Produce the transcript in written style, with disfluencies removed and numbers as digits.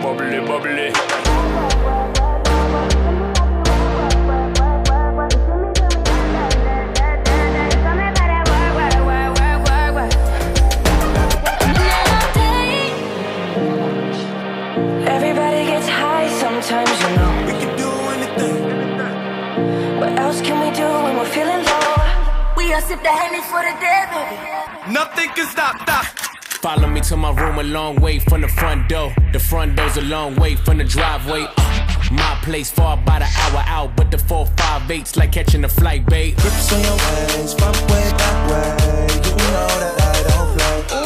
Bubbly, bubbly. Everybody gets high sometimes, you know. We can do anything. What else can we do when we're feeling low? We all sip the Henny for the day, baby. Nothing can stop. Follow me to my room a long way from the front door. The front door's a long way from the driveway. My place far about an hour out, but the 458's like catching a flight, babe. Grips on your ways, front way, back way. You know that I don't play.